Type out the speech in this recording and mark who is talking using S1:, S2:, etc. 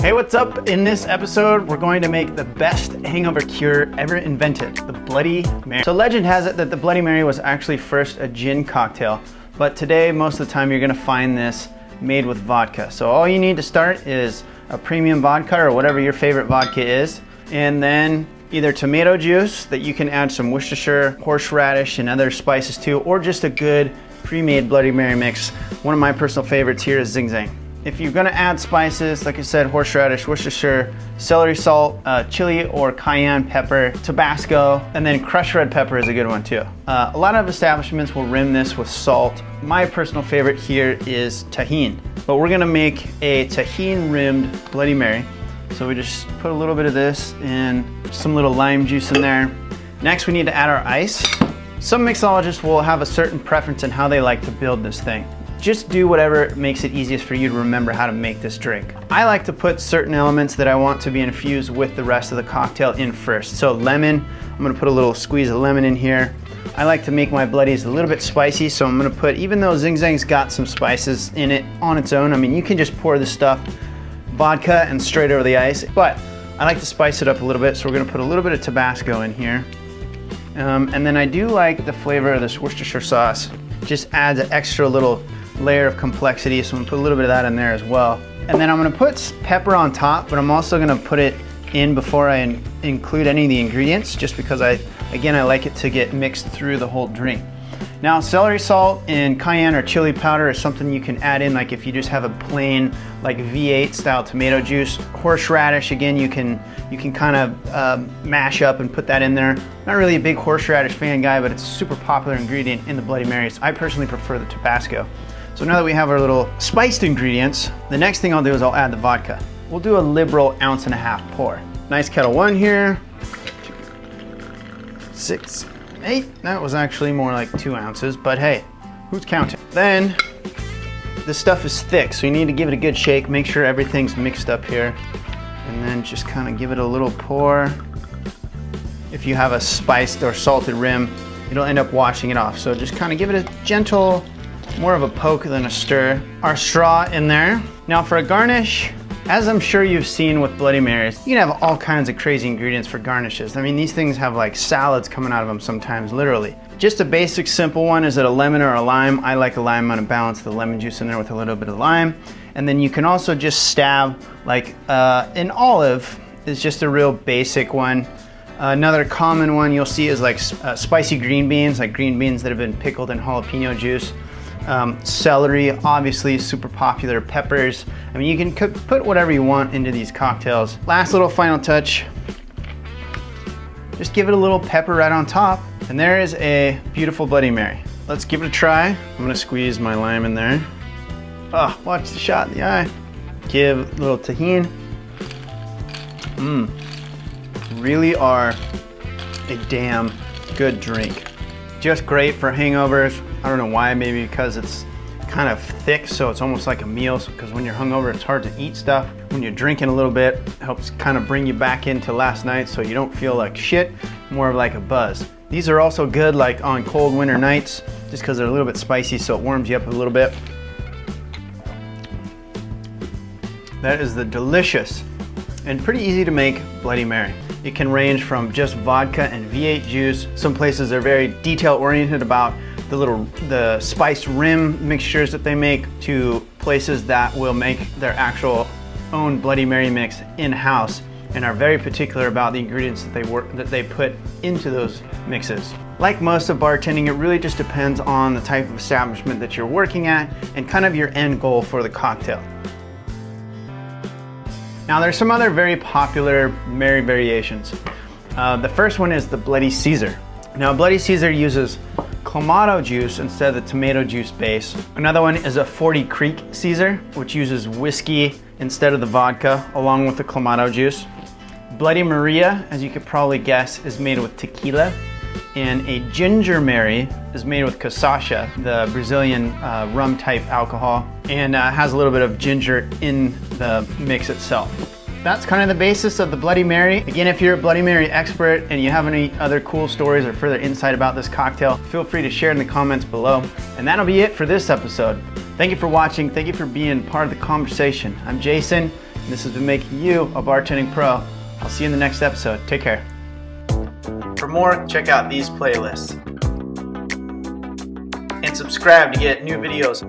S1: Hey, what's up? In this episode, we're going to make the best hangover cure ever invented, the Bloody Mary. So legend has it that the Bloody Mary was actually first a gin cocktail, but today, most of the time, you're gonna find this made with vodka. So all you need to start is a premium vodka or whatever your favorite vodka is, and then either tomato juice that you can add some Worcestershire, horseradish, and other spices to, or just a good pre-made Bloody Mary mix. One of my personal favorites here is Zing Zang. If you're gonna add spices, like I said, horseradish, Worcestershire, celery salt, chili or cayenne pepper, Tabasco, and then crushed red pepper is a good one too. A lot of establishments will rim this with salt. My personal favorite here is tahini, but we're gonna make a tahini rimmed Bloody Mary. So we just put a little bit of this and some little lime juice in there. Next, we need to add our ice. Some mixologists will have a certain preference in how they like to build this thing. Just do whatever makes it easiest for you to remember how to make this drink. I like to put certain elements that I want to be infused with the rest of the cocktail in first. So lemon, I'm gonna put a little squeeze of lemon in here. I like to make my bloodies a little bit spicy, so I'm gonna put, even though Zing Zang's got some spices in it on its own, I mean, you can just pour this stuff, vodka and straight over the ice, but I like to spice it up a little bit, so we're gonna put a little bit of Tabasco in here. And then I do like the flavor of this Worcestershire sauce. Just adds an extra little layer of complexity, so I'm gonna put a little bit of that in there as well. And then I'm gonna put pepper on top, but I'm also gonna put it in before I include any of the ingredients, just because I like it to get mixed through the whole drink. Now, celery salt and cayenne or chili powder is something you can add in, like if you just have a plain, like V8 style tomato juice. Horseradish, again, you can kind of mash up and put that in there. Not really a big horseradish fan guy, but it's a super popular ingredient in the Bloody Marys. I personally prefer the Tabasco. So now that we have our little spiced ingredients, the next thing I'll do is I'll add the vodka. We'll do a liberal 1.5 ounce pour. Nice kettle one here. 6, 8, that was actually more like 2 ounces, but hey, who's counting? Then, this stuff is thick, so you need to give it a good shake, make sure everything's mixed up here, and then just kind of give it a little pour. If you have a spiced or salted rim, it'll end up washing it off, so just kind of give it a gentle, more of a poke than a stir. Our straw in there. Now for a garnish, as I'm sure you've seen with Bloody Marys, you can have all kinds of crazy ingredients for garnishes. I mean, these things have like salads coming out of them sometimes, literally. Just a basic simple one, is it a lemon or a lime? I like a lime. I'm gonna balance the lemon juice in there with a little bit of lime. And then you can also just stab, like an olive is just a real basic one. Another common one you'll see is like spicy green beans, like green beans that have been pickled in jalapeno juice. Celery, obviously super popular. Peppers. I mean, you can put whatever you want into these cocktails. Last little final touch, just give it a little pepper right on top, and there is a beautiful Bloody Mary. Let's give it a try. I'm gonna squeeze my lime in there. Oh, watch the shot in the eye. Give a little tahini. Really are a damn good drink. Just great for hangovers. I don't know why, maybe because it's kind of thick, so it's almost like a meal, because when you're hungover, it's hard to eat stuff. When you're drinking a little bit, it helps kind of bring you back into last night so you don't feel like shit, more of like a buzz. These are also good like on cold winter nights, just because they're a little bit spicy, so it warms you up a little bit. That is the delicious and pretty easy to make Bloody Mary. It can range from just vodka and V8 juice. Some places are very detail oriented about the spiced rim mixtures that they make, to places that will make their actual own Bloody Mary mix in-house and are very particular about the ingredients that they put into those mixes. Like most of bartending, it really just depends on the type of establishment that you're working at and kind of your end goal for the cocktail. Now there's some other very popular Mary variations. The first one is the Bloody Caesar. Now Bloody Caesar uses Clamato juice instead of the tomato juice base. Another one is a 40 Creek Caesar, which uses whiskey instead of the vodka, along with the Clamato juice. Bloody Maria, as you could probably guess, is made with tequila. And a Ginger Mary is made with cachaça, the Brazilian rum type alcohol, and has a little bit of ginger in the mix itself. That's kind of the basis of the Bloody Mary. Again, if you're a Bloody Mary expert and you have any other cool stories or further insight about this cocktail, feel free to share in the comments below. And that'll be it for this episode. Thank you for watching. Thank you for being part of the conversation. I'm Jason. This has been making you a bartending pro. I'll see you in the next episode. Take care. For more, check out these playlists. And subscribe to get new videos.